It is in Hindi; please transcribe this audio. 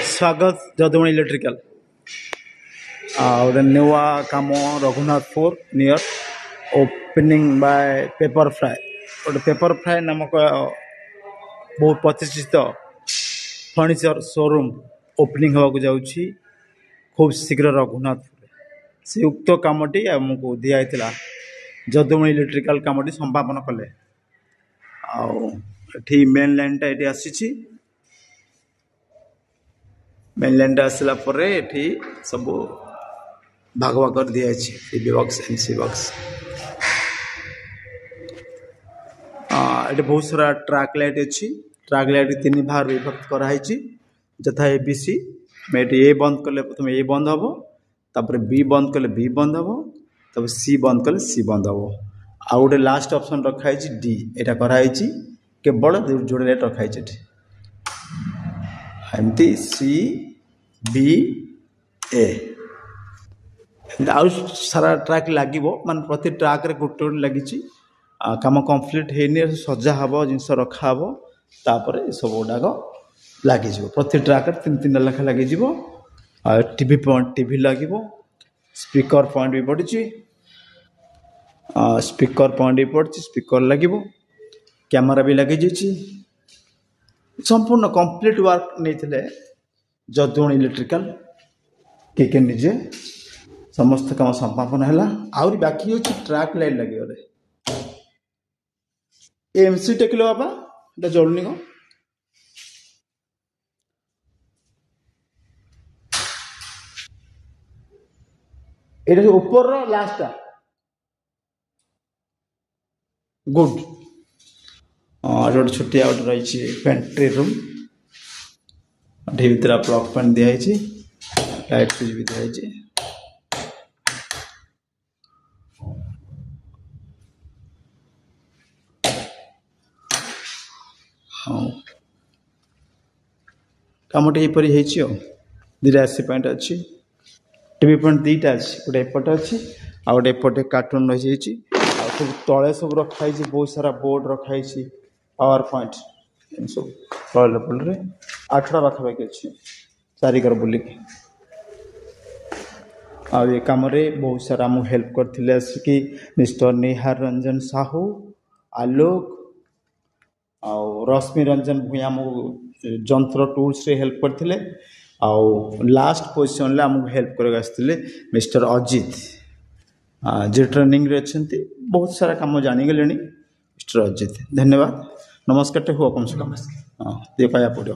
स्वागत जदुमणि इलेक्ट्रिकल गोटे नुआ कम रघुनाथपुर नियर ओपनिंग बाय पेपर फ्राए गोटे पेपर फ्राए नामक बहुत प्रतिष्ठित फर्निचर शोरूम ओपनिंग होगा जाऊँगी खूब शीघ्र रघुनाथपुर से उक्त कामटी आमको दिखाई जदुमणि इलेक्ट्रिकल कामटी संपादन कले आठी मेन लाइनटा ये आसी मेन लाइन आसला सब भाग भाग कर दिखाई बी बक्स एमसी बक्स ये बहुत सारा ट्रैक लाइट अच्छी ट्रैक लाइट तीन भाग विभक्त कराई जथा एबीसी ए बंद कले प्रथम ए बंद हम तापर बी बंद कले बी बंद हम तब सी बंद कले सी बंद हम आ गोटे लास्ट ऑप्शन रखाई डी यहाँ कराई केवल जोड़े लाइट रखाई एमती सी बी ए आउ सारा ट्रैक लगे मान प्रति ट्रैक रे गोटे गोटे लगी काम कंप्लीट है सजा हम जिनस रखा हम तापर सब गुड़ाक लगे प्रति ट्रैक तीन तीन लेखा लगे टीवी पॉइंट टीवी लगे स्पीकर पॉइंट भी पड़ी स्पीकर पॉइंट भी पड़ी स्पीकर लगे कैमरा भी लगे संपूर्ण कंप्लीट वर्क नहीं जदुमणि इलेक्ट्रिकल के निजे समस्त काम संपादन है आहरी बाकी अच्छी ट्रैक लाइट लगे एमसी टेकिल बाबा ये जलुनी कौन ये ऊपर लास्ट गुड गोटे छोटिया गोटे रही पेंट्री रूम भीतर प्लग पॉइंट दिखाई लाइट स्विच भी दिखाई हाँ कमटे यहीपर दुटा एसी पॉइंट अच्छी टीवी पॉइंट दुईटा अच्छी गोटे एपटे अच्छी आ गए एपटे कार्टून रही सब तले सब रखाई बहुत सारा बोर्ड रखाई पावर पॉइंट सब तल लेवल रे 8टा पाखापाखि अच्छी चारिकर बुलिक आ ये कम बहुत सारा आमको हेल्प करते आसिकी मिस्टर निहार रंजन साहू आलोक आ रश्मि रंजन भूया आमको जंत्र टूल्स रे हेल्प करते लास्ट पोजिशन आमको हेल्प कर मिस्टर अजित जे ट्रेनिंग रे अच्छे बहुत सारा कम जानीगले मिस्टर अजित धन्यवाद नमस्कार टे हुआ कम से कम हाँ दे पाया पड़ो।